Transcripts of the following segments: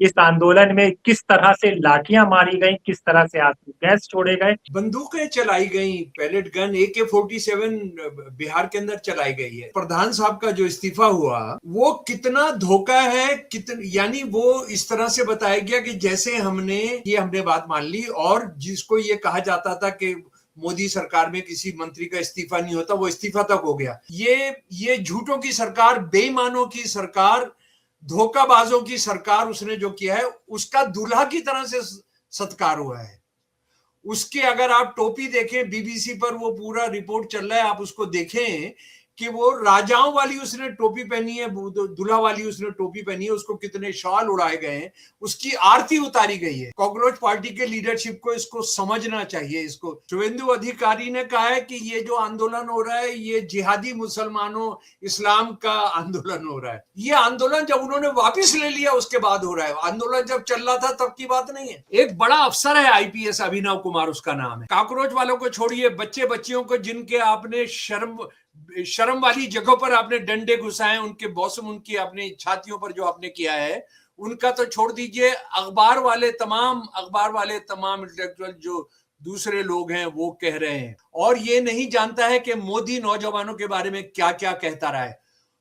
इस आंदोलन में किस तरह से लाठियां मारी गई, किस तरह से आंसू गैस छोड़े गए, बंदूकें चलाई गई, पैलेट गन AK-47 बिहार के अंदर चलाई गई है। प्रधान साहब का जो इस्तीफा हुआ वो कितना धोखा है, यानी वो इस तरह से बताया गया कि जैसे हमने बात मान ली, और जिसको ये कहा जाता था कि मोदी सरकार में किसी मंत्री का इस्तीफा नहीं होता, वो इस्तीफा तक हो गया। ये झूठों की सरकार, बेईमानों की सरकार, धोखाबाजों की सरकार, उसने जो किया है उसका दूल्हा की तरह से सत्कार हुआ है। उसके अगर आप टोपी देखें, बीबीसी पर वो पूरा रिपोर्ट चल रहा है, आप उसको देखें कि वो राजाओं वाली उसने टोपी पहनी है, दूल्हा वाली उसने टोपी पहनी है, उसको कितने शाल उड़ाए गए हैं, उसकी आरती उतारी गई है। कॉकरोच पार्टी के लीडरशिप को इसको समझना चाहिए। इसको शुभेंदु अधिकारी ने कहा है कि ये जो आंदोलन हो रहा है ये जिहादी मुसलमानों इस्लाम का आंदोलन हो रहा है। ये आंदोलन जब उन्होंने वापिस ले लिया उसके बाद हो रहा है, आंदोलन जब चल रहा था तब की बात नहीं है। एक बड़ा अफसर है IPS, अभिनव कुमार उसका नाम है। कॉकरोच वालों को छोड़िए, बच्चे बच्चियों को जिनके आपने शर्म वाली जगहों पर आपने डंडे घुसाए, उनके बॉसम, उनकी अपनी छातियों पर जो आपने किया है, उनका तो छोड़ दीजिए। अखबार वाले तमाम इंटेलेक्चुअल जो दूसरे लोग हैं वो कह रहे हैं, और ये नहीं जानता है कि मोदी नौजवानों के बारे में क्या क्या कहता रहा है।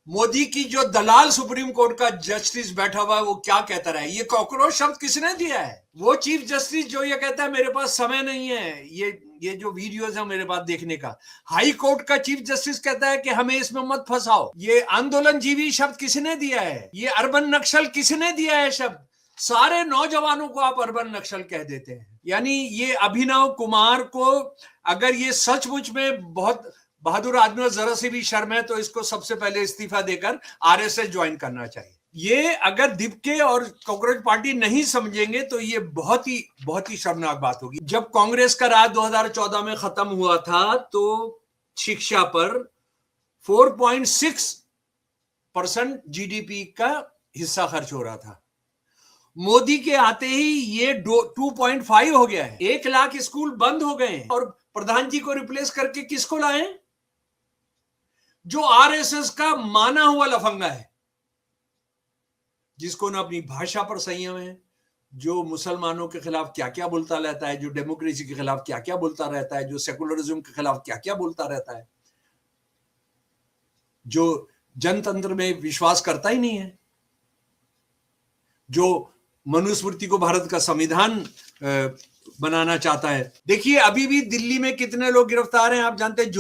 मोदी की जो दलाल सुप्रीम कोर्ट का जस्टिस बैठा हुआ है वो क्या कहता रहा है। ये कॉकरोच शब्द किसने दिया है? वो चीफ जस्टिस जो ये कहता है मेरे पास समय नहीं है, ये जो वीडियोस है मेरे पास देखने का। हाई कोर्ट का चीफ जस्टिस कहता है कि हमें इसमें मत फंसाओ। ये आंदोलन जीवी शब्द किसने दिया है? ये अर्बन नक्सल किसने दिया है शब्द? सारे नौजवानों को आप अर्बन नक्सल कह देते हैं। यानी ये अभिनव कुमार को, अगर ये सचमुच में बहुत बहादुर आदमी और जरा सी भी शर्म है, तो इसको सबसे पहले इस्तीफा देकर RSS ज्वाइन करना चाहिए। ये अगर दिपके और कॉकरोच पार्टी नहीं समझेंगे तो ये बहुत ही शर्मनाक बात होगी। जब कांग्रेस का राज 2014 में खत्म हुआ था तो शिक्षा पर 4.6% GDP का हिस्सा खर्च हो रहा था। मोदी के आते ही ये 2.5 हो गया है। 1 लाख स्कूल बंद हो गए हैं, और प्रधान जी को रिप्लेस करके किसको लाए? जो RSS का माना हुआ लफंगा है, जिसको ना अपनी भाषा पर संयम है, जो मुसलमानों के खिलाफ क्या क्या बोलता रहता है, जो डेमोक्रेसी के खिलाफ क्या क्या बोलता रहता है, जो सेकुलरिज्म के खिलाफ क्या क्या बोलता रहता है, जो जनतंत्र में विश्वास करता ही नहीं है, जो मनुस्मृति को भारत का संविधान बनाना चाहता है। देखिए अभी भी दिल्ली में कितने लोग गिरफ्तार हैं आप जानते हैं।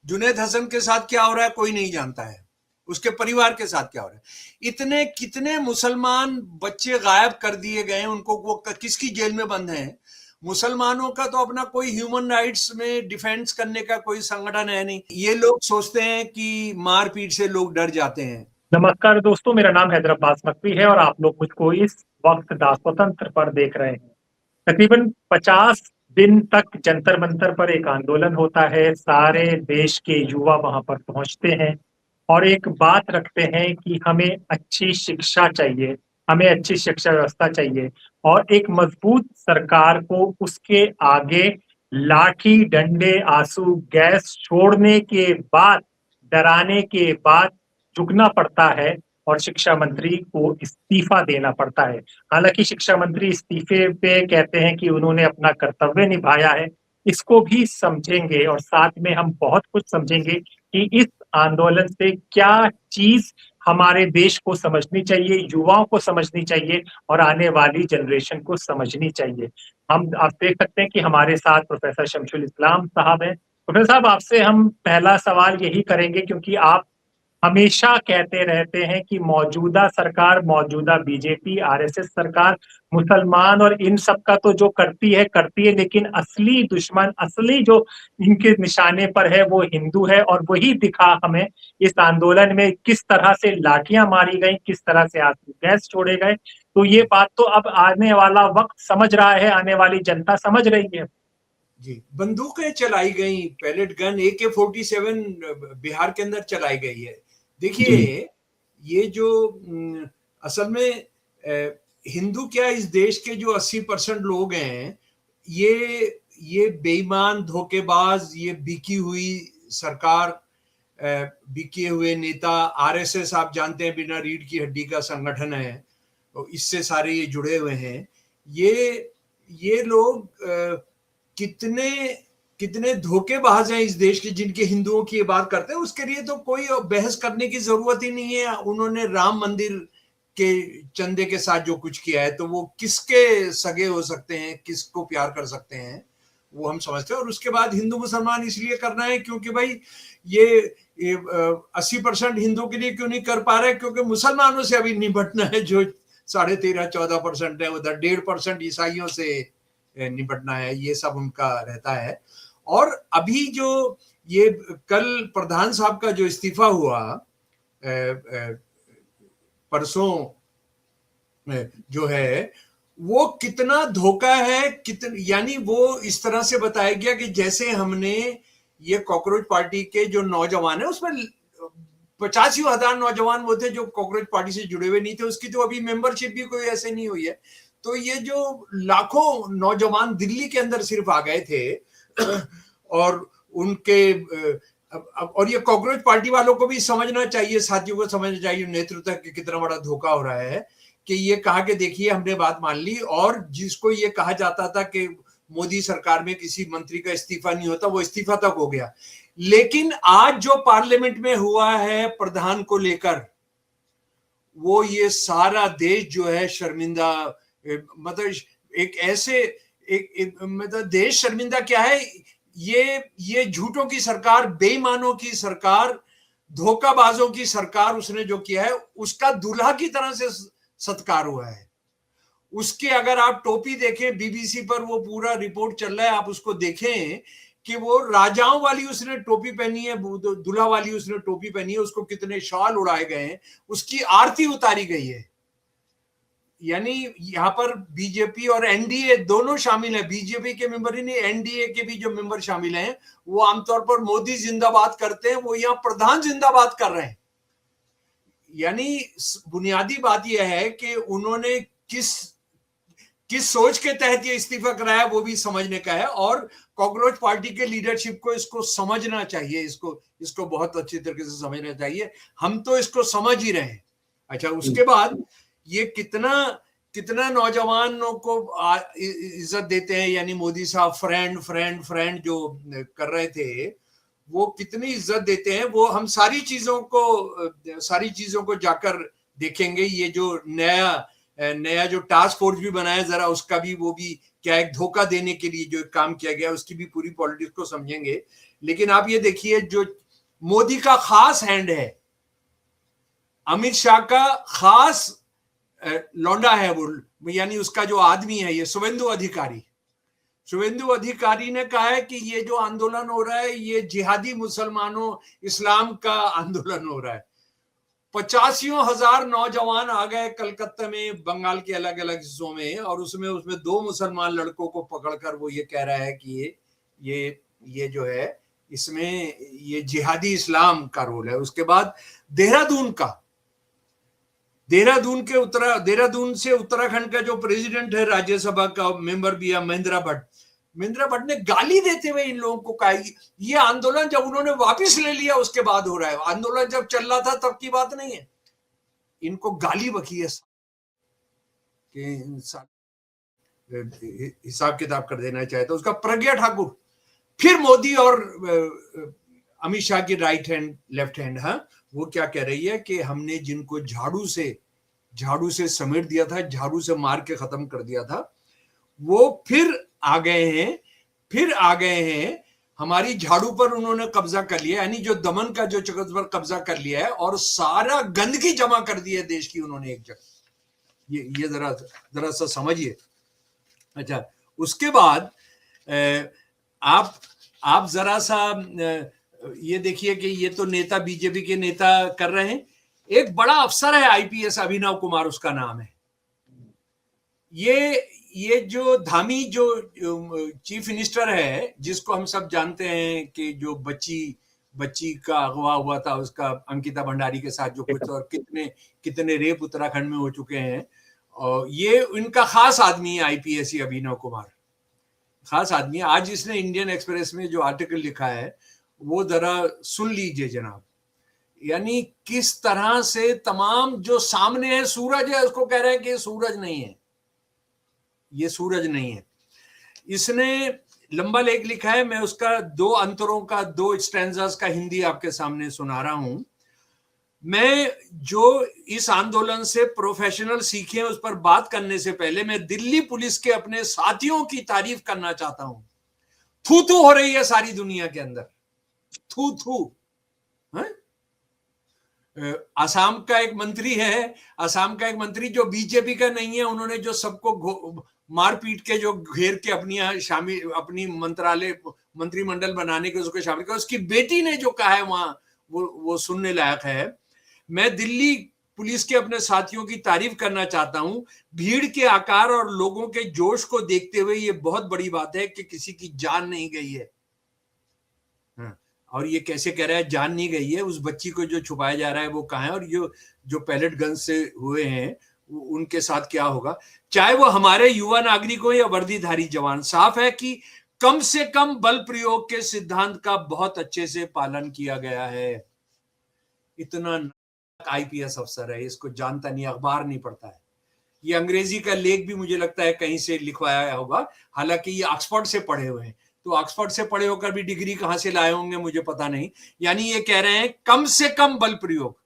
जुनैद हसन के साथ क्या हो रहा है कोई नहीं जानता है, उसके परिवार के साथ क्या हो रहा है। इतने कितने मुसलमान बच्चे गायब कर दिए गए, उनको वो किसकी जेल में बंद हैं। मुसलमानों का तो अपना कोई ह्यूमन राइट्स में डिफेंस करने का कोई संगठन है नहीं। ये लोग सोचते हैं कि मारपीट से लोग डर जाते हैं। नमस्कार दोस्तों, मेरा नाम हैदर अब्बास नकवी है और आप लोग मुझको इस वक्त दास्वतंत्र पर देख रहे हैं। तकरीबन 50 दिन तक जंतर मंतर पर एक आंदोलन होता है। सारे देश के युवा वहां पर पहुंचते हैं और एक बात रखते हैं कि हमें अच्छी शिक्षा चाहिए, हमें अच्छी शिक्षा व्यवस्था चाहिए और एक मजबूत सरकार को उसके आगे लाठी डंडे आंसू गैस छोड़ने के बाद, डराने के बाद झुकना पड़ता है और शिक्षा मंत्री को इस्तीफा देना पड़ता है। हालांकि शिक्षा मंत्री इस्तीफे पे कहते हैं कि उन्होंने अपना कर्तव्य निभाया है, इसको भी समझेंगे और साथ में हम बहुत कुछ समझेंगे कि इस आंदोलन से क्या चीज हमारे देश को समझनी चाहिए, युवाओं को समझनी चाहिए और आने वाली जनरेशन को समझनी चाहिए। हम आप देख सकते हैं कि हमारे साथ प्रोफेसर शमशुल इस्लाम साहब हैं। प्रोफेसर साहब, आपसे हम पहला सवाल यही करेंगे क्योंकि आप हमेशा कहते रहते हैं कि मौजूदा सरकार, मौजूदा बीजेपी RSS सरकार मुसलमान और इन सब का तो जो करती है, लेकिन असली दुश्मन, असली जो इनके निशाने पर है वो हिंदू है। और वही दिखा हमें इस आंदोलन में, किस तरह से लाठियां मारी गई, किस तरह से आंसू गैस छोड़े गए। तो ये बात तो अब आने वाला वक्त समझ रहा है, आने वाली जनता समझ रही है। जी, बंदूकें चलाई गई, पैलेट गन AK-47 बिहार के अंदर चलाई गई है। देखिए ये जो असल में हिंदू क्या, इस देश के जो 80% लोग हैं ये बेईमान, धोखेबाज, ये बिकी हुई सरकार, बिके हुए नेता, RSS आप जानते हैं बिना रीढ़ की हड्डी का संगठन है। इससे सारे ये जुड़े हुए हैं, ये लोग कितने कितने धोखेबाज हैं इस देश के, जिनके हिंदुओं की ये बात करते हैं। उसके लिए तो कोई बहस करने की जरूरत ही नहीं है। उन्होंने राम मंदिर के चंदे के साथ जो कुछ किया है, तो वो किसके सगे हो सकते हैं, किसको प्यार कर सकते हैं, वो हम समझते हैं। और उसके बाद हिंदू मुसलमान इसलिए करना है क्योंकि भाई ये 80% हिंदू के लिए क्यों नहीं कर पा रहे, क्योंकि मुसलमानों से अभी निपटना है जो 13.5-14% है, उधर 1.5% ईसाइयों से निपटना है, ये सब उनका रहता है। और अभी जो ये कल प्रधान साहब का जो इस्तीफा हुआ परसों जो है, वो कितना धोखा है, यानी वो इस तरह से बताया गया कि जैसे हमने ये कॉकरोच पार्टी के जो नौजवान है, उसमें 85,000 नौजवान वो थे जो कॉकरोच पार्टी से जुड़े हुए नहीं थे, उसकी तो अभी मेंबरशिप भी कोई ऐसे नहीं हुई है। तो ये जो लाखों नौजवान दिल्ली के अंदर सिर्फ आ गए थे और उनके और ये कॉकरोच पार्टी वालों को भी समझना चाहिए, साथियों को समझना चाहिए, नेतृत्व का कितना बड़ा धोखा हो रहा है कि ये कहा कि देखिए हमने बात मान ली, और जिसको ये कहा जाता था कि मोदी सरकार में किसी मंत्री का इस्तीफा नहीं होता, वो इस्तीफा तक हो गया। लेकिन आज जो पार्लियामेंट में हुआ है प्रधान को लेकर, वो ये सारा देश जो है शर्मिंदा, मतलब एक ऐसे मतलब देश शर्मिंदा क्या है, ये झूठों की सरकार, बेईमानों की सरकार, धोखाबाजों की सरकार, उसने जो किया है उसका दूल्हा की तरह से सत्कार हुआ है। उसके अगर आप टोपी देखें, बीबीसी पर वो पूरा रिपोर्ट चल रहा है, आप उसको देखें कि वो राजाओं वाली उसने टोपी पहनी है, दूल्हा वाली उसने टोपी पहनी है, उसको कितने शॉल उड़ाए गए हैं, उसकी आरती उतारी गई है। यानी यहाँ पर बीजेपी और एनडीए दोनों शामिल है, बीजेपी के मेंबर ही नहीं, एनडीए के भी जो मेंबर शामिल हैं, वो आमतौर पर मोदी जिंदाबाद करते हैं, वो यहाँ प्रधान जिंदाबाद कर रहे हैं। यानी बुनियादी बात यह है कि उन्होंने किस सोच के तहत ये इस्तीफा कराया, वो भी समझने का है। और कॉकरोच पार्टी के लीडरशिप को इसको समझना चाहिए, इसको बहुत अच्छी तरीके से समझना चाहिए। हम तो इसको समझ ही रहे हैं। अच्छा, उसके बाद ये कितना नौजवानों को इज्जत देते हैं, यानी मोदी साहब फ्रेंड फ्रेंड फ्रेंड जो कर रहे थे, वो कितनी इज्जत देते हैं, वो हम सारी चीजों को जाकर देखेंगे। ये जो नया जो टास्क फोर्स भी बनाया, जरा उसका भी, वो भी क्या एक धोखा देने के लिए जो काम किया गया, उसकी भी पूरी पॉलिटिक्स को समझेंगे। लेकिन आप ये देखिए, जो मोदी का खास हैंड है, अमित शाह का खास लौंडा है वो, यानी उसका जो आदमी है, ये शुभेंदु अधिकारी ने कहा है कि ये जो आंदोलन हो रहा है, ये जिहादी मुसलमानों, इस्लाम का आंदोलन हो रहा है। 85,000 नौजवान आ गए कलकत्ता में, बंगाल के अलग अलग हिस्सों में, और उसमें 2 मुसलमान लड़कों को पकड़कर वो ये कह रहा है कि ये जो है, इसमें ये जिहादी इस्लाम का रोल है। उसके बाद देहरादून से उत्तराखंड का जो प्रेसिडेंट है, राज्यसभा का मेंबर भी है, महेंद्र भट्ट ने गाली देते हुए इन लोगों को कहा, ये आंदोलन जब उन्होंने वापस ले लिया उसके बाद हो रहा है, आंदोलन जब चल रहा था तब की बात नहीं है। इनको गाली बकी है कि हिसाब किताब कर देना चाहे तो उसका। प्रज्ञा ठाकुर, फिर मोदी और अमित शाह की राइट हैंड लेफ्ट हैंड, वो क्या कह रही है कि हमने जिनको झाड़ू से समेट दिया था, झाड़ू से मार के खत्म कर दिया था, वो फिर आ गए हैं हमारी झाड़ू पर, उन्होंने कब्जा कर लिया, यानी जो दमन का जो चक्र पर कब्जा कर लिया है, और सारा गंदगी जमा कर दी है देश की उन्होंने एक जगह। ये जरा सा समझिए। अच्छा, उसके बाद आप जरा सा ये देखिए कि ये तो नेता, बीजेपी के नेता कर रहे हैं। एक बड़ा अफसर है आईपीएस, अभिनव कुमार उसका नाम है। ये जो धामी जो चीफ मिनिस्टर है, जिसको हम सब जानते हैं कि जो बच्ची का अगवा हुआ था उसका, अंकिता भंडारी के साथ जो कुछ, और कितने रेप उत्तराखंड में हो चुके हैं, और ये इनका खास आदमी है आईपीएस, अभिनव कुमार खास आदमी है। आज इसने इंडियन एक्सप्रेस में जो आर्टिकल लिखा है वो जरा सुन लीजिए जनाब। यानी किस तरह से तमाम जो सामने है सूरज है उसको कह रहे हैं कि सूरज नहीं है, ये सूरज नहीं है। इसने लंबा लेख लिखा है, मैं उसका दो अंतरों का, दो स्टैंजास का हिंदी आपके सामने सुना रहा हूं। मैं जो इस आंदोलन से प्रोफेशनल सीखे उस पर बात करने से पहले मैं दिल्ली पुलिस के अपने साथियों की तारीफ करना चाहता हूं। थू थू हो रही है सारी दुनिया के अंदर, थू थू। असम का एक मंत्री है, असम का एक मंत्री जो बीजेपी का नहीं है, उन्होंने जो सबको मारपीट के जो घेर के अपनी शामिल, अपनी मंत्रिमंडल बनाने के उसको शामिल किया, उसकी बेटी ने जो कहा है वहां वो सुनने लायक है। मैं दिल्ली पुलिस के अपने साथियों की तारीफ करना चाहता हूं। भीड़ के आकार और लोगों के जोश को देखते हुए ये बहुत बड़ी बात है कि किसी की जान नहीं गई है। और ये कैसे कह रहा है जान नहीं गई है? उस बच्ची को जो छुपाया जा रहा है वो कहाँ है, और जो पैलेट गन से हुए हैं उनके साथ क्या होगा? चाहे वो हमारे युवा नागरिक हो या वर्दीधारी जवान, साफ है कि कम से कम बल प्रयोग के सिद्धांत का बहुत अच्छे से पालन किया गया है। इतना आईपीएस अफसर है, इसको जानता नहीं, अखबार नहीं पढ़ता है। ये अंग्रेजी का लेख भी मुझे लगता है कहीं से लिखवाया होगा, हालांकि ये ऑक्सफोर्ड से पढ़े हुए हैं, तो ऑक्सफोर्ड से पढ़े होकर भी डिग्री कहां से लाए होंगे मुझे पता नहीं। यानी ये कह रहे हैं कम से कम बल प्रयोग।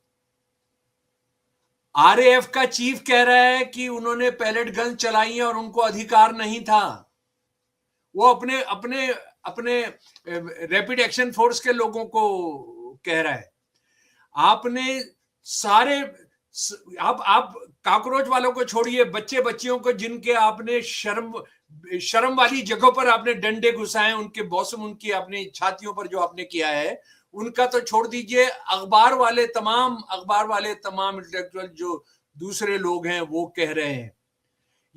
आरएएफ का चीफ कह रहा है कि उन्होंने पैलेट गन चलाई और उनको अधिकार नहीं था। वो अपने अपने अपने रैपिड एक्शन फोर्स के लोगों को कह रहा है। आपने सारे आप कॉकरोच वालों को छोड़िए, बच्चे बच्चियों को जिनके आपने शर्म वाली जगहों पर आपने डंडे घुसाए, उनके बॉसम, उनकी अपनी छातियों पर जो आपने किया है, उनका तो छोड़ दीजिए। अखबार वाले तमाम इंटेलेक्चुअल जो दूसरे लोग हैं वो कह रहे हैं।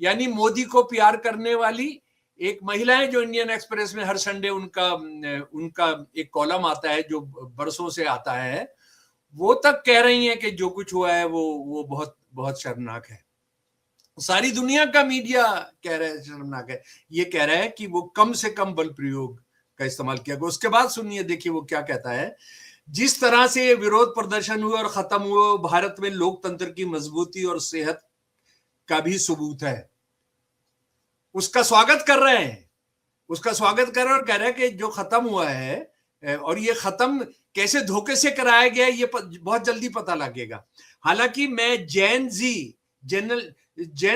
यानी मोदी को प्यार करने वाली एक महिला है जो इंडियन एक्सप्रेस में हर संडे उनका एक कॉलम आता है जो बरसों से आता है, वो तक कह रही हैं कि जो कुछ हुआ है वो बहुत बहुत शर्मनाक है। सारी दुनिया का मीडिया कह रहा है शर्मनाक है। ये कह रहा है कि वो कम से कम बल प्रयोग का इस्तेमाल किया गया। उसके बाद सुनिए, देखिए वो क्या कहता है। जिस तरह से ये विरोध प्रदर्शन हुए और खत्म हुए, भारत में लोकतंत्र की मजबूती और सेहत का भी सबूत है। उसका स्वागत कर रहे हैं, उसका स्वागत कर रहे हैं और कह रहे हैं कि जो खत्म हुआ है, और ये खत्म कैसे धोखे से कराया गया ये बहुत जल्दी पता लगेगा। हालांकि मैं जेन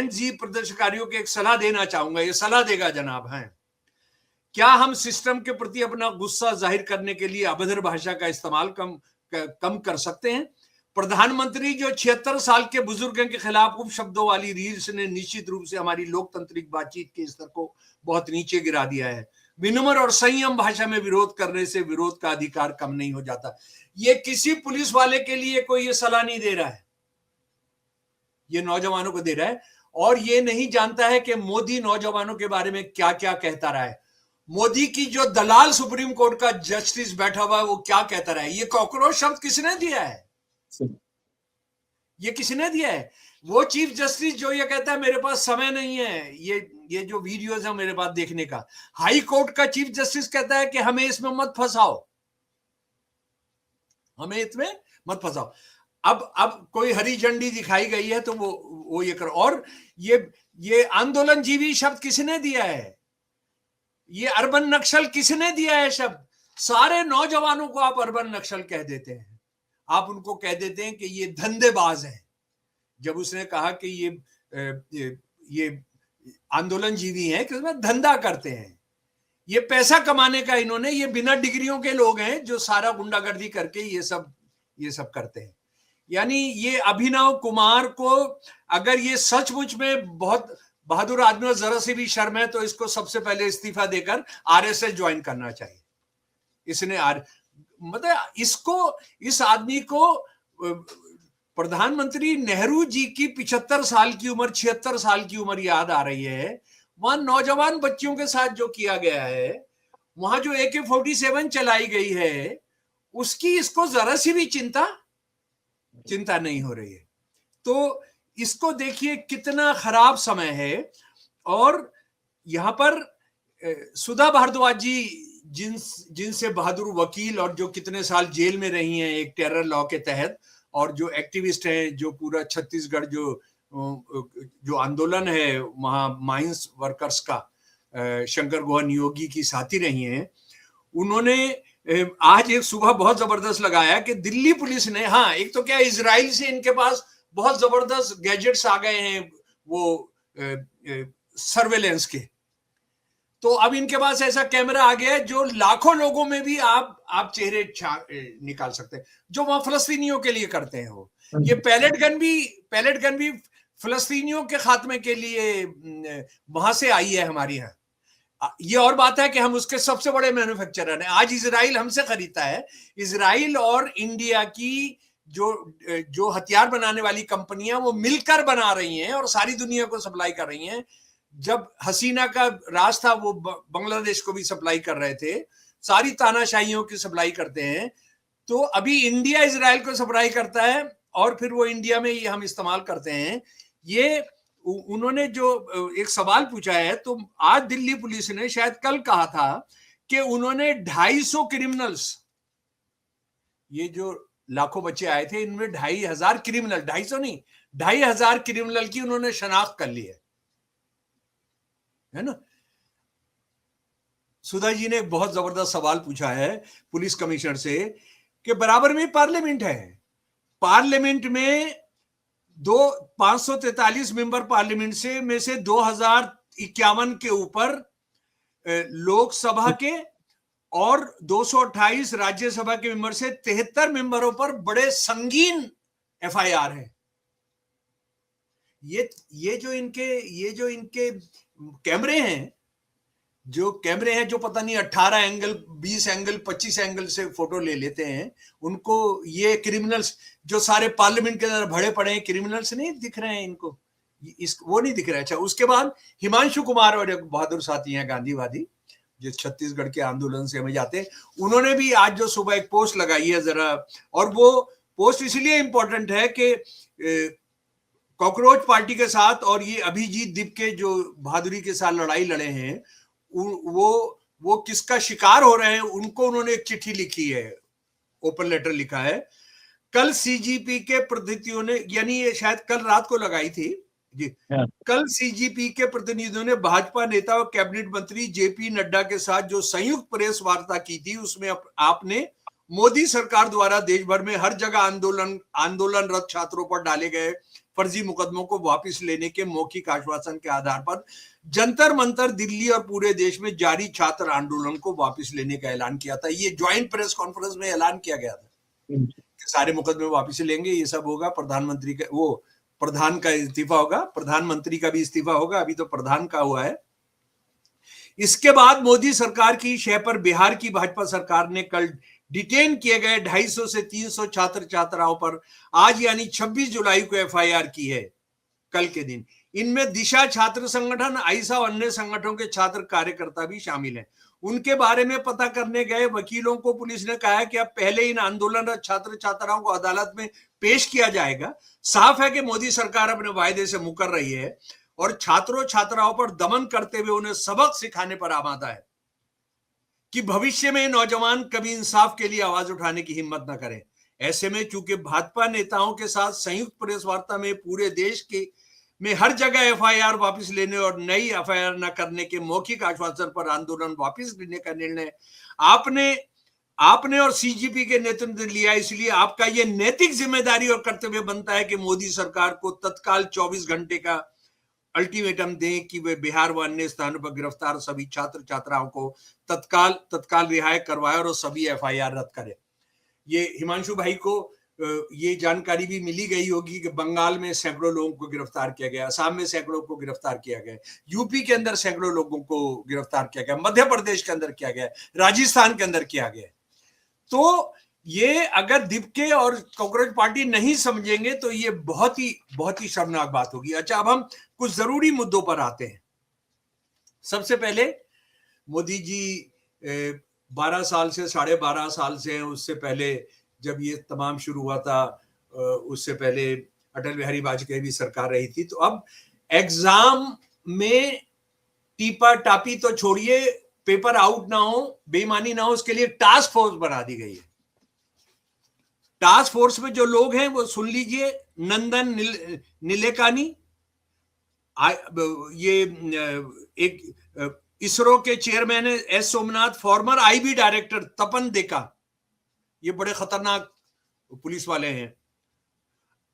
जी प्रदर्शनकारियों को एक सलाह देना चाहूंगा, ये सलाह देगा जनाब है। क्या हम सिस्टम के प्रति अपना गुस्सा जाहिर करने के लिए अभद्र भाषा का इस्तेमाल कम कर सकते हैं? प्रधानमंत्री जो 76 साल के बुजुर्गों के खिलाफ उपशब्दों वाली रील्स ने निश्चित रूप से हमारी लोकतांत्रिक बातचीत के स्तर को बहुत नीचे गिरा दिया है। विनम्र और संयम भाषा में विरोध करने से विरोध का अधिकार कम नहीं हो जाता। ये किसी पुलिस वाले के लिए कोई ये सलाह नहीं दे रहा है, ये नौजवानों को दे रहा है। और ये नहीं जानता है कि मोदी नौजवानों के बारे में क्या क्या कहता रहा है। मोदी की जो दलाल सुप्रीम कोर्ट का जस्टिस बैठा हुआ है वो क्या कहता रहा है। ये कॉकरोच शब्द किसने दिया है? ये किसने दिया है? वो चीफ जस्टिस जो ये कहता है मेरे पास समय नहीं है, ये जो वीडियोस है मेरे पास देखने का। हाई कोर्ट का चीफ जस्टिस कहता है कि हमें इसमें मत फंसाओ, हमें इसमें मत फंसाओ। अब कोई हरी झंडी दिखाई गई है तो वो ये करो। और ये आंदोलनजीवी शब्द किसने दिया है? ये अर्बन नक्सल किसने दिया है शब्द? सारे नौजवानों को आप अर्बन नक्सल कह देते हैं, आप उनको कह देते हैं कि ये धंधेबाज है। जब उसने कहा कि ये आंदोलनजीवी हैं कि उसमें धंधा करते हैं, ये पैसा कमाने का इन्होंने, ये बिना डिग्रियों के लोग हैं जो सारा गुंडागर्दी करके ये सब करते हैं। यानी ये अभिनव कुमार को अगर ये सचमुच में बहुत बहादुर आदमी और जरा सी भी शर्म है तो इसको सबसे पहले इस्तीफा देकर आरएसएस ज्वाइन करना चाहिए। इसने मतलब इस आदमी को प्रधानमंत्री नेहरू जी की 75 साल की उम्र, 76 साल की उम्र याद आ रही है। वहां नौजवान बच्चियों के साथ जो किया गया है, वहां जो AK-47 चलाई गई है, उसकी इसको जरा सी भी चिंता नहीं हो रही है। तो इसको देखिए कितना खराब समय है। और यहां पर सुधा भारद्वाज जी जिनसे बहादुर वकील और जो कितने साल जेल में रही हैं एक टेरर लॉ के तहत, और जो एक्टिविस्ट हैं, जो पूरा छत्तीसगढ़ जो आंदोलन है वहां माइंस वर्कर्स का, शंकर गुहा नियोगी की साथी रही हैं, उन्होंने आज एक सुबह बहुत जबरदस्त लगाया कि दिल्ली पुलिस ने, हाँ एक तो क्या, इजराइल से इनके पास बहुत जबरदस्त गैजेट्स आ गए हैं वो सर्वेलेंस के, तो अब इनके पास ऐसा कैमरा आ गया है जो लाखों लोगों में भी आप चेहरे निकाल सकते हैं, जो वहां फलस्तीनियों के लिए करते हैं वो। ये पैलेट गन भी फलस्तीनियों के खात्मे के लिए वहां से आई है हमारे यहाँ। ये और बात है कि हम उसके सबसे बड़े मैन्युफैक्चरर हैं। आज इजराइल हमसे खरीदता है। इजराइल और इंडिया की जो हथियार बनाने वाली कंपनियां वो मिलकर बना रही हैं और सारी दुनिया को सप्लाई कर रही हैं। जब हसीना का राज था वो बांग्लादेश को भी सप्लाई कर रहे थे, सारी तानाशाहियों की सप्लाई करते हैं। तो अभी इंडिया इजराइल को सप्लाई करता है और फिर वो इंडिया में ही हम इस्तेमाल करते हैं। ये उन्होंने जो एक सवाल पूछा है, तो आज दिल्ली पुलिस ने शायद कल कहा था कि उन्होंने 250 क्रिमिनल्स, ये जो लाखों बच्चे आए थे इनमें 2500 क्रिमिनल, 250 नहीं 2500 क्रिमिनल की उन्होंने शनाख्त कर ली है ना। सुधा जी ने एक बहुत जबरदस्त सवाल पूछा है पुलिस कमिश्नर से कि बराबर में पार्लियामेंट है, पार्लियामेंट में 543 मेंबर पार्लियामेंट से में से 2051 के ऊपर लोकसभा के और 228 राज्यसभा के मेंबर से 73 मेंबरों पर बड़े संगीन एफआईआर है। ये जो इनके कैमरे हैं, जो पता नहीं 18 एंगल 20 एंगल 25 एंगल से फोटो ले लेते हैं, उनको ये क्रिमिनल्स जो सारे पार्लियामेंट के अंदर भरे पड़े हैं, क्रिमिनल्स नहीं दिख रहे हैं इनको, वो नहीं दिख रहा है। अच्छा, उसके बाद हिमांशु कुमार और एक बहादुर साथी हैं गांधीवादी जो छत्तीसगढ़ के आंदोलन से हमें जाते हैं, उन्होंने भी आज जो सुबह एक पोस्ट लगाई है जरा, और वो पोस्ट इसलिए इंपॉर्टेंट है कि कॉकरोच पार्टी के साथ और ये अभिजीत दीप के जो बहादुरी के साथ लड़ाई लड़े हैं, वो किसका शिकार हो रहे हैं, उनको उन्होंने एक चिट्ठी लिखी है, ओपन लेटर लिखा है। कल सीजीपी के प्रतिनिधियों ने, यानी ये शायद कल रात को लगाई थी जी, कल सीजीपी के प्रतिनिधियों ने भाजपा नेता और कैबिनेट मंत्री जेपी नड्डा के साथ जो संयुक्त प्रेस वार्ता की थी, उसमें आपने मोदी सरकार द्वारा देश भर में हर जगह आंदोलनरत छात्रों पर डाले गए फर्जी मुकदमों को वापस लेने के मौखिक आश्वासन के आधार पर जंतर मंतर दिल्ली और पूरे देश में जारी छात्र आंदोलन को वापस लेने का ऐलान किया था। ये ज्वाइंट प्रेस कॉन्फ्रेंस में ऐलान किया गया था कि सारे मुकदमे वापस लेंगे, ये सब होगा। प्रधानमंत्री का प्रधान का इस्तीफा होगा, प्रधानमंत्री का भी इस्तीफा होगा, अभी तो प्रधान का हुआ है। इसके बाद मोदी सरकार की शय पर बिहार की भाजपा सरकार ने कल डिटेन किए गए 250 से 300 छात्र छात्राओं पर आज यानी 26 जुलाई को एफआईआर की है, कल के दिन। इनमें दिशा छात्र संगठन, आइसा और अन्य संगठनों के छात्र कार्यकर्ता भी शामिल हैं। उनके बारे में पता करने गए वकीलों को पुलिस ने कहा है कि अब पहले इन आंदोलनरत छात्र छात्राओं को अदालत में पेश किया जाएगा। साफ है कि मोदी सरकार अपने वायदे से मुकर रही है और छात्रों छात्राओं पर दमन करते हुए उन्हें सबक सिखाने पर आमादा है कि भविष्य में नौजवान कभी इंसाफ के लिए आवाज उठाने की हिम्मत न करें। ऐसे में चूंकि भाजपा नेताओं के साथ संयुक्त प्रेस वार्ता में पूरे देश के में हर जगह एफआईआर वापस लेने और नई एफआईआर न करने के मौखिक आश्वासन पर आंदोलन वापस लेने का निर्णय आपने और सीजीपी के नेतृत्व ने लिया, इसलिए आपका यह नैतिक जिम्मेदारी और कर्तव्य बनता है कि मोदी सरकार को तत्काल 24 घंटे का अल्टीमेटम दें कि वे बिहार व अन्य स्थानों पर गिरफ्तार सभी छात्र छात्राओं को तत्काल रिहाई करवाए और सभी एफआईआर रद्द करें। ये हिमांशु भाई को ये जानकारी भी मिली गई होगी कि बंगाल में सैकड़ों लोगों को गिरफ्तार किया गया, असम में सैकड़ों को गिरफ्तार किया गया, यूपी के अंदर सैकड़ों लोगों को गिरफ्तार किया गया, मध्य प्रदेश के अंदर किया गया, राजस्थान के अंदर किया गया। तो ये अगर दीपके और कॉकरोच पार्टी नहीं समझेंगे तो ये बहुत ही शर्मनाक बात होगी। अच्छा, अब हम कुछ जरूरी मुद्दों पर आते हैं। सबसे पहले मोदी जी 12 साल से 12.5 साल से हैं, उससे पहले जब ये तमाम शुरू हुआ था उससे पहले अटल बिहारी वाजपेयी भी सरकार रही थी। तो अब एग्जाम में टीपा टापी तो छोड़िए, पेपर आउट ना हो, बेईमानी ना हो, उसके लिए टास्क फोर्स बना दी गई है। टास्क फोर्स में जो लोग हैं वो सुन लीजिए, नंदन नीलेकानी, ये एक इसरो के चेयरमैन है S Somanath, former IB director Tapan Deka, ये बड़े खतरनाक पुलिस वाले हैं।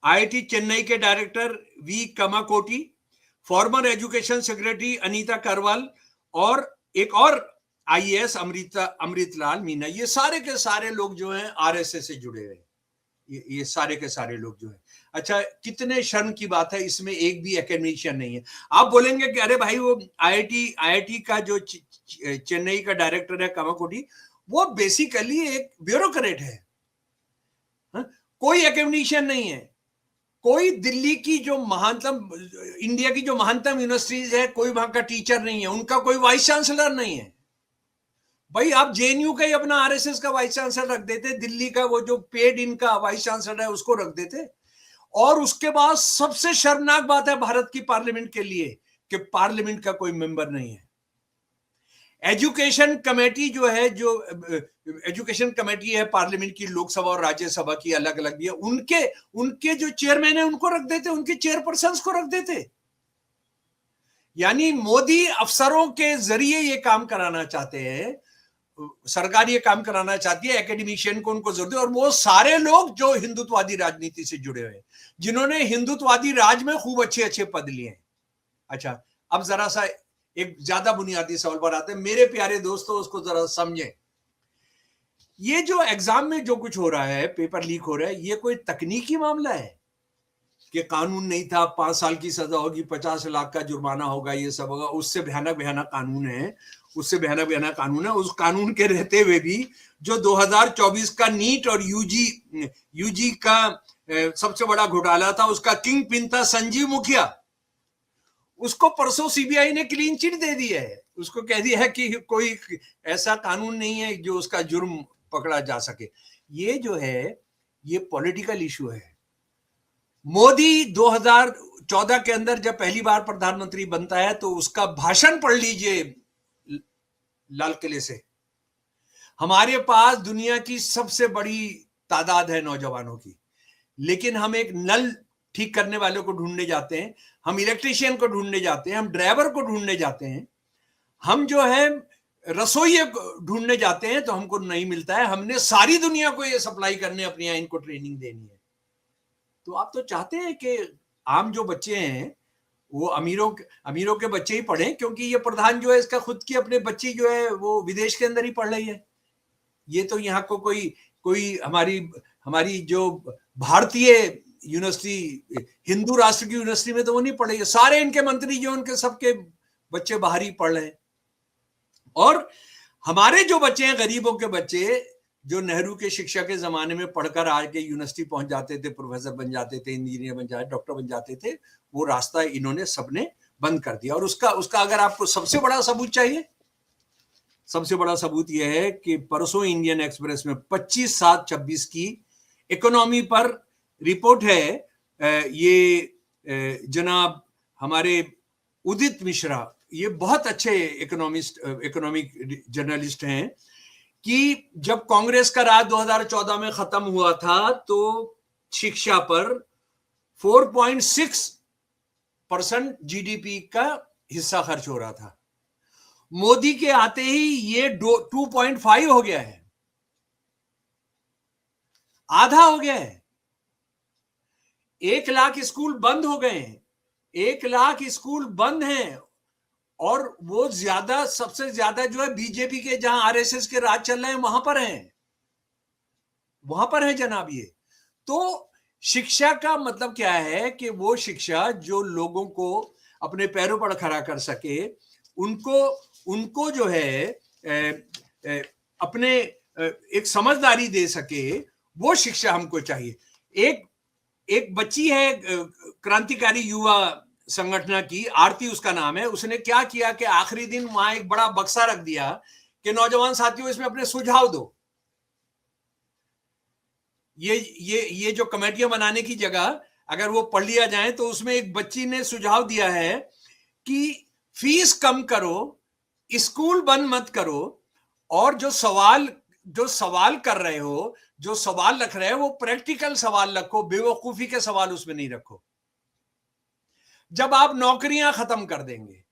आईआईटी चेन्नई के director V Kamakoti, former education secretary Anita Karwal, और एक और आईएएस अमृतलाल मीना। ये सारे के सारे लोग जो हैं आरएसएस से जुड़े हुए हैं, ये सारे के सारे लोग जो है। अच्छा, कितने शर्म की बात है, इसमें एक भी एकेडमिशियन नहीं है। आप बोलेंगे कि अरे भाई वो आईआईटी का जो चेन्नई का डायरेक्टर है कामाकोटी, वो बेसिकली एक ब्यूरोक्रेट है, कोई एकेडमिशियन नहीं है। कोई दिल्ली की जो महानतम, इंडिया की जो महानतम यूनिवर्सिटीज है, कोई वहां का टीचर नहीं है, उनका कोई वाइस चांसलर नहीं है। भाई आप जेएनयू का ही अपना आरएसएस का वाइस चांसलर रख देते, दिल्ली का वो जो पेड इनका वाइस चांसलर है उसको रख देते। और उसके बाद सबसे शर्मनाक बात है भारत की पार्लियामेंट के लिए कि पार्लियामेंट का कोई मेंबर नहीं है। एजुकेशन कमेटी जो है, जो एजुकेशन कमेटी है पार्लियामेंट की, लोकसभा और राज्यसभा की अलग अलग भी है, उनके जो चेयरमैन है उनको रख देते, उनके चेयरपर्सन को रख देते। यानी मोदी अफसरों के जरिए ये काम कराना चाहते हैं, सरकार ये काम कराना चाहती है, एकेडमिशियन को उनको जरूरत है। और वो सारे लोग जो हिंदुत्ववादी राजनीति से जुड़े हुए हैं, जिन्होंने हिंदुत्ववादी राज में खूब अच्छे अच्छे पद लिए हैं। अच्छा, अब जरा सा एक ज्यादा बुनियादी सवाल पर आते हैं मेरे प्यारे दोस्तों, उसको जरा समझें। ये जो एग्जाम में जो कुछ हो रहा है, पेपर लीक हो रहा है, ये कोई तकनीकी मामला है कि कानून नहीं था, 5 साल की सजा होगी, 50 लाख का जुर्माना होगा, ये सब होगा। उससे भयानक भयानक कानून है, उससे भयानक भयानक कानून है। उस कानून के रहते हुए भी जो 2024 का नीट और यूजी का सबसे बड़ा घोटाला था, उसका किंग पिन था संजीव मुखिया। उसको परसों सीबीआई ने क्लीन चिट दे दी है। उसको कह दिया है कि कोई ऐसा कानून नहीं है जो उसका जुर्म पकड़ा जा सके। ये जो है, ये पॉलिटिकल इशू है। मोदी 2014 के अंदर जब पहली बार प्रधानमंत्री बनता है तो उसका भाषण पढ़ लीजिए लाल किले से। हमारे पास दुनिया की सबसे बड़ी तादाद है नौजवानों की, लेकिन हम एक नल ठीक करने वाले को ढूंढने जाते हैं, हम इलेक्ट्रीशियन को ढूंढने जाते हैं, हम ड्राइवर को ढूंढने जाते हैं, हम जो है रसोई ढूंढने जाते हैं तो हमको नहीं मिलता है। हमने सारी दुनिया को ये सप्लाई करने, अपने यहाँ इनको ट्रेनिंग देनी है। तो आप तो चाहते हैं कि आम जो बच्चे हैं वो अमीरों के बच्चे ही पढ़ें, क्योंकि ये प्रधान जो है इसका खुद की अपने बच्ची जो है वो विदेश के अंदर ही पढ़ रही है। ये तो यहाँ को कोई हमारी जो भारतीय यूनिवर्सिटी, हिंदू राष्ट्र की यूनिवर्सिटी में तो वो नहीं पढ़ रही है। सारे इनके मंत्री जो, उनके सबके बच्चे बाहर ही पढ़ रहे हैं। और हमारे जो बच्चे हैं, गरीबों के बच्चे, जो नेहरू के शिक्षा के जमाने में पढ़कर आज के यूनिवर्सिटी पहुंच जाते थे, प्रोफेसर बन जाते थे, इंजीनियर बन जाते, डॉक्टर बन जाते थे, वो रास्ता इन्होंने सबने बंद कर दिया। और उसका अगर आपको सबसे बड़ा सबूत चाहिए, सबसे बड़ा सबूत यह है कि परसों इंडियन एक्सप्रेस में 25/7/26 की इकोनॉमी पर रिपोर्ट है। ये जनाब हमारे उदित मिश्रा, ये बहुत अच्छे इकोनॉमिक जर्नलिस्ट हैं, कि जब कांग्रेस का राज 2014 में खत्म हुआ था तो शिक्षा पर 4.6% जीडीपी का हिस्सा खर्च हो रहा था। मोदी के आते ही ये 2.5 हो गया है, आधा हो गया है। 1 लाख स्कूल बंद हो गए हैं, 1 लाख स्कूल बंद हैं। और वो सबसे ज्यादा जो है बीजेपी के, जहां आरएसएस के राज चल रहे हैं, वहां पर है जनाब। ये तो शिक्षा का मतलब क्या है कि वो शिक्षा जो लोगों को अपने पैरों पर खड़ा कर सके, उनको जो है अपने एक समझदारी दे सके, वो शिक्षा हमको चाहिए। एक बच्ची है क्रांतिकारी युवा संगठन की, आरती उसका नाम है। उसने क्या किया कि आखिरी दिन वहां एक बड़ा बक्सा रख दिया कि नौजवान साथियों, इसमें अपने सुझाव दो। ये जो कमेटियां बनाने की जगह अगर वो पढ़ लिया जाए तो उसमें एक बच्ची ने सुझाव दिया है कि फीस कम करो, स्कूल बंद मत करो, और जो सवाल कर रहे हो, जो सवाल रख रहे हो, वो प्रैक्टिकल सवाल रखो, बेवकूफी के सवाल उसमें नहीं रखो। जब आप नौकरियां खत्म कर देंगे,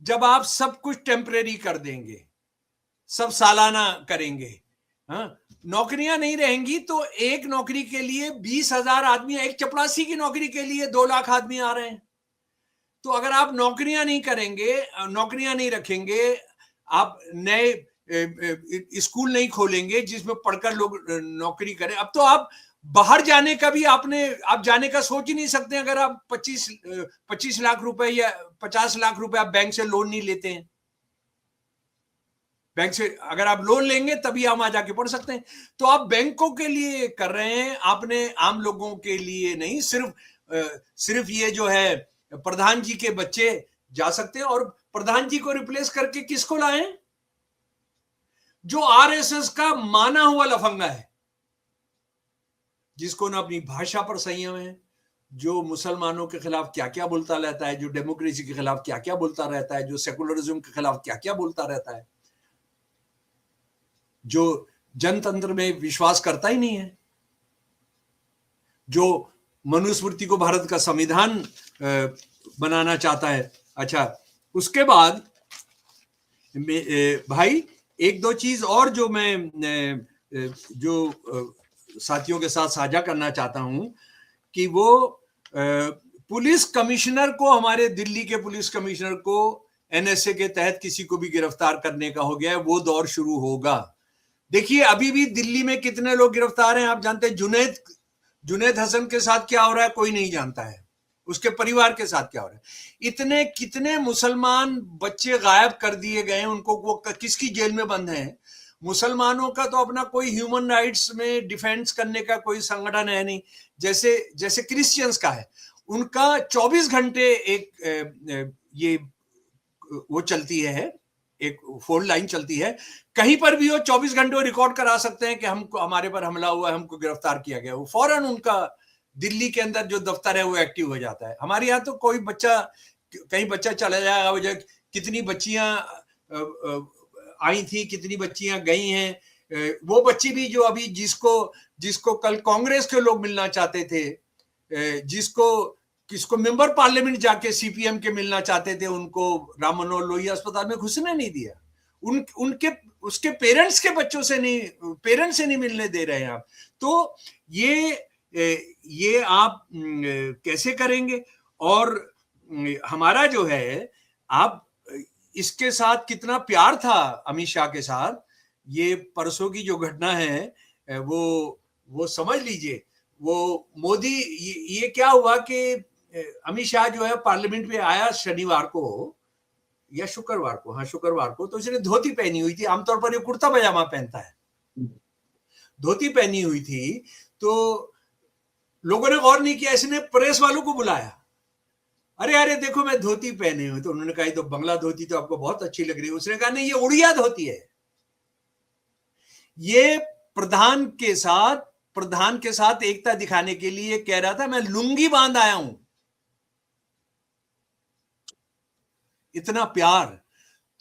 जब आप सब कुछ टेम्परेरी कर देंगे, सब सालाना करेंगे, हाँ, नौकरियां नहीं रहेंगी, तो एक नौकरी के लिए 20,000 आदमी, एक चपरासी की नौकरी के लिए 2 लाख आदमी आ रहे हैं। तो अगर आप नौकरियां नहीं करेंगे, नौकरियां नहीं रखेंगे, आप नए स्कूल नहीं खोलेंगे जिसमें पढ़कर लोग नौकरी करें, अब तो आप बाहर जाने का भी आप जाने का सोच ही नहीं सकते अगर आप 25 लाख रुपए या 50 लाख रुपए आप बैंक से लोन नहीं लेते हैं। बैंक से अगर आप लोन लेंगे तभी हम वहां जाके पढ़ सकते हैं। तो आप बैंकों के लिए कर रहे हैं, आपने आम लोगों के लिए नहीं। सिर्फ ये जो है प्रधान जी के बच्चे जा सकते हैं, और प्रधान जी को रिप्लेस करके किसको लाएं? जो आरएसएस का माना हुआ लफंगा है, जिसको ना अपनी भाषा पर संयम है, जो मुसलमानों के खिलाफ क्या क्या बोलता रहता है, जो डेमोक्रेसी के खिलाफ क्या क्या बोलता रहता है, जो सेकुलरिज्म के खिलाफ क्या क्या बोलता रहता है, जो जनतंत्र में विश्वास करता ही नहीं है, जो मनुस्मृति को भारत का संविधान बनाना चाहता है। अच्छा, उसके बाद भाई एक दो चीज और जो मैं जो साथियों के साथ साझा करना चाहता हूं, कि वो पुलिस कमिश्नर को, हमारे दिल्ली के पुलिस कमिश्नर को एनएसए के तहत किसी को भी गिरफ्तार करने का हो गया है, वो दौर शुरू होगा। देखिए अभी भी दिल्ली में कितने लोग गिरफ्तार हैं आप जानते हैं? जुनैद हसन के साथ क्या हो रहा है कोई नहीं जानता है, उसके परिवार के साथ क्या हो रहा है। इतने कितने मुसलमान बच्चे गायब कर दिए गए, उनको वो किसकी जेल में बंद हैं? मुसलमानों का तो अपना कोई ह्यूमन राइट्स में डिफेंस करने का कोई संगठन है नहीं, जैसे क्रिश्चियंस का है। उनका 24 घंटे एक ये वो चलती है, एक फोन लाइन चलती है, कहीं पर भी हो 24 घंटे रिकॉर्ड करा सकते हैं कि हमको, हमारे पर हमला हुआ है, हमको गिरफ्तार किया गया। वो फौरन उनका दिल्ली के अंदर जो दफ्तर है वो एक्टिव हो जाता है। हमारे यहाँ तो कोई बच्चा, कहीं बच्चा चला जाएगा, वो कितनी बच्चियां आई थी, कितनी बच्चियां गई हैं, वो बच्ची भी जो अभी जिसको कल कांग्रेस के लोग मिलना चाहते थे, किसको मेंबर पार्लियामेंट जाके सीपीएम के मिलना चाहते थे, उनको राम मनोहर लोहिया अस्पताल में घुसने नहीं दिया। उसके पेरेंट्स के बच्चों से नहीं, पेरेंट्स से नहीं मिलने दे रहे हैं आप। तो ये आप कैसे करेंगे? और हमारा जो है, आप इसके साथ कितना प्यार था अमित शाह के साथ, ये परसों की जो घटना है वो समझ लीजिए। वो मोदी, ये क्या हुआ कि अमित शाह जो है पार्लियामेंट में आया शनिवार को या शुक्रवार को, हाँ शुक्रवार को, तो उसने धोती पहनी हुई थी। आमतौर पर ये कुर्ता पजामा पहनता है, धोती पहनी हुई थी। तो लोगों ने गौर नहीं किया, इसने प्रेस वालों को बुलाया, अरे देखो मैं धोती पहने हुई। तो उन्होंने कहा तो बंगला धोती तो आपको बहुत अच्छी लग रही है। उसने कहा नहीं, ये उड़िया धोती है। ये प्रधान के साथ एकता दिखाने के लिए कह रहा था, मैं लुंगी बांध आया हूं। इतना प्यार।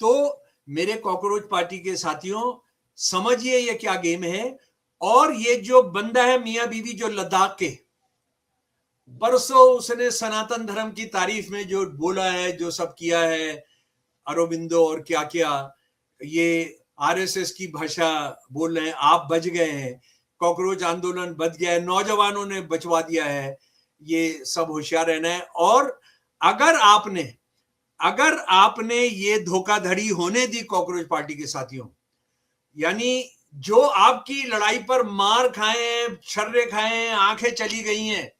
तो मेरे कॉकरोच पार्टी के साथियों, समझिए ये क्या गेम है। और ये जो बंदा है मियां बीवी, जो लद्दाख के, बरसों उसने सनातन धर्म की तारीफ में जो बोला है, जो सब किया है, अरविंदो और क्या क्या, ये आरएसएस की भाषा बोल रहे हैं। आप बच गए हैं, कॉकरोच आंदोलन बच गया है, नौजवानों ने बचवा दिया है। ये सब होशियार रहना है। और अगर आपने ये धोखाधड़ी होने दी कॉकरोच पार्टी के साथियों, यानी जो आपकी लड़ाई पर मार खाए, छर्रे खाए, आंखें चली गई हैं,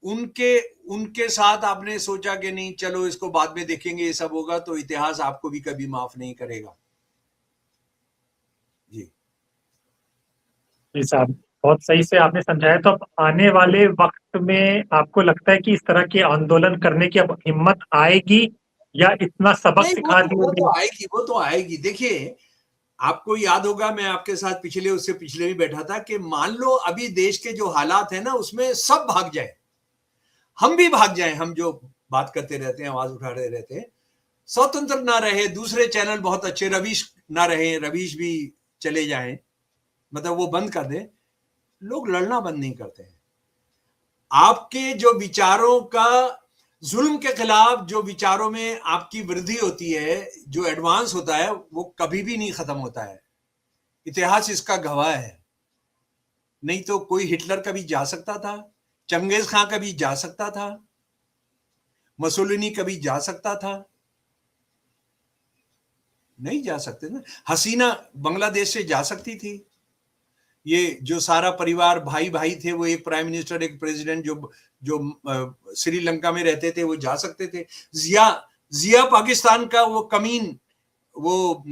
उनके साथ आपने सोचा कि नहीं चलो इसको बाद में देखेंगे, ये सब होगा, तो इतिहास आपको भी कभी माफ नहीं करेगा। जी साहब, बहुत सही से आपने समझाया। तो अब आने वाले वक्त में आपको लगता है कि इस तरह के आंदोलन करने की अब हिम्मत आएगी, या इतना सबक सिखा दिया? वो तो आएगी। देखिए आपको याद होगा, मैं आपके साथ उससे पिछले भी बैठा था, कि मान लो अभी देश के जो हालात है ना, उसमें सब भाग जाए, हम भी भाग जाएं, हम जो बात करते रहते हैं, आवाज उठाते रहते हैं, स्वतंत्र ना रहे, दूसरे चैनल बहुत अच्छे, रवीश ना रहे, रवीश भी चले जाएं, मतलब वो बंद कर दे, लोग लड़ना बंद नहीं करते हैं। आपके जो विचारों का, जुल्म के खिलाफ जो विचारों में आपकी वृद्धि होती है, जो एडवांस होता है, वो कभी भी नहीं खत्म होता है। इतिहास इसका गवाह है। नहीं तो कोई हिटलर कभी जा सकता था, चंगेज खां कभी जा सकता था, मसोलिनी कभी जा सकता था, नहीं जा सकते ना। हसीना बांग्लादेश से जा सकती थी। ये जो सारा परिवार भाई भाई थे, वो एक प्राइम मिनिस्टर एक प्रेसिडेंट जो जो श्रीलंका में रहते थे, वो जा सकते थे। जिया जिया पाकिस्तान का वो कमीन, वो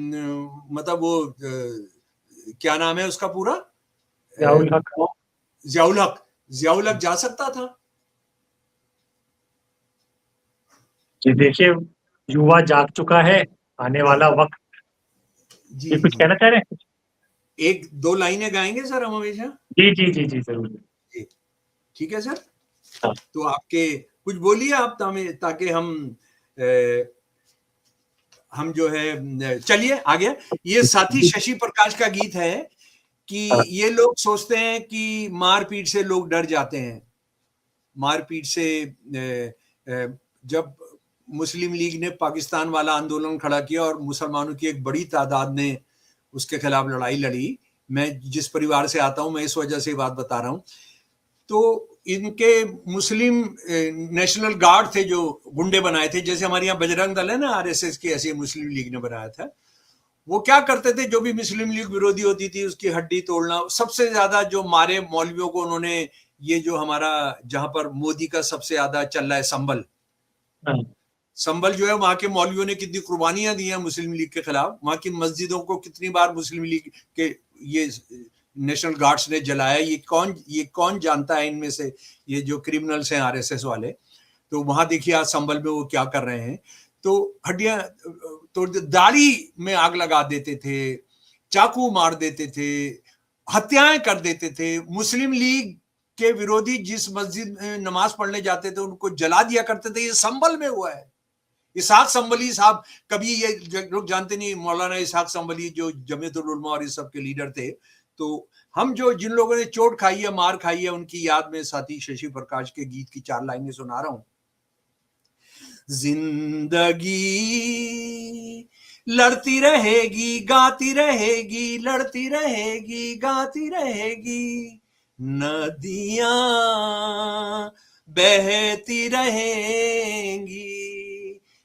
मतलब वो क्या नाम है उसका पूरा, जियाउल हक। जियाउल हक, जियाउल हक जा सकता था। जी देखिए, युवा जाग चुका है, आने वाला वक्त। जी ये कुछ जी, कहना चाह रहे हैं? एक दो लाइनें गाएंगे सर हम हमेशा। जी जी जी जी, जरूर। जी, ठीक है सर। हाँ। तो आपके कुछ बोलिए आप, ताकि हम जो है चलिए आगे। ये साथी शशि प्रकाश का गीत है कि हाँ। ये लोग सोचते हैं कि मारपीट से लोग डर जाते हैं। मारपीट से जब मुस्लिम लीग ने पाकिस्तान वाला आंदोलन खड़ा किया और मुसलमानों की एक बड़ी तादाद ने उसके खिलाफ लड़ाई लड़ी, मैं जिस परिवार से आता हूं, मैं इस वजह से बात बता रहा हूं, तो इनके मुस्लिम नेशनल गार्ड थे जो गुंडे बनाए थे, जैसे हमारे यहाँ बजरंग दल है ना, आरएसएस की, ऐसे मुस्लिम लीग ने बनाया था। वो क्या करते थे, जो भी मुस्लिम लीग विरोधी होती थी उसकी हड्डी तोड़ना। सबसे ज्यादा जो मारे मौलवियों को उन्होंने, ये जो हमारा जहां पर मोदी का सबसे ज्यादा चल रहा है संभल, हाँ। संभल जो है, वहां के मौलवियों ने कितनी कुर्बानियां दी हैं मुस्लिम लीग के खिलाफ। वहां की मस्जिदों को कितनी बार मुस्लिम लीग के ये नेशनल गार्ड्स ने जलाया। ये कौन जानता है इनमें से, ये जो क्रिमिनल्स हैं आरएसएस वाले। तो वहां देखिए आज संभल में वो क्या कर रहे हैं। तो हड्डियां तोड़, दाढ़ी में आग लगा देते थे, चाकू मार देते थे, हत्याएं कर देते थे। मुस्लिम लीग के विरोधी जिस मस्जिद में नमाज पढ़ने जाते थे उनको जला दिया करते थे। ये संभल में हुआ है। इसहाक संभली साहब, कभी ये लोग जानते नहीं, मौलाना इसहाक संभली जो जमीयतुल उलमा और इस सब के लीडर थे। तो हम जो जिन लोगों ने चोट खाई है, मार खाई है, उनकी याद में साथी शशि प्रकाश के गीत की 4 लाइनें सुना रहा हूं। जिंदगी लड़ती रहेगी, गाती रहेगी, लड़ती रहेगी, गाती रहेगी, नदियां बहती रहेंगी,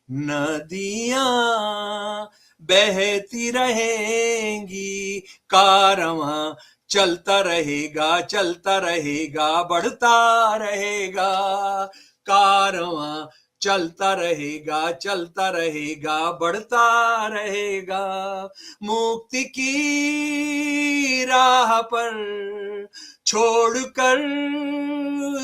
नदियां बहती रहेंगी, कारवां चलता रहेगा, चलता रहेगा, बढ़ता रहेगा, कारवां चलता रहेगा, चलता रहेगा, बढ़ता रहेगा, मुक्ति की राह पर छोड़कर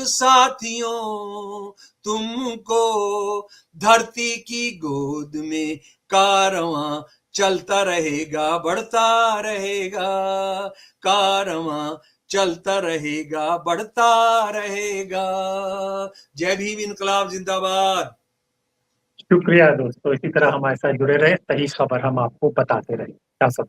साथियों तुमको, धरती की गोद में कारवां चलता रहेगा, बढ़ता रहेगा, कारवां चलता रहेगा, बढ़ता रहेगा। जय भीम, इनकलाब जिंदाबाद। शुक्रिया दोस्तों, इसी तरह हमारे साथ जुड़े रहे, सही खबर हम आपको बताते रहे। क्या सब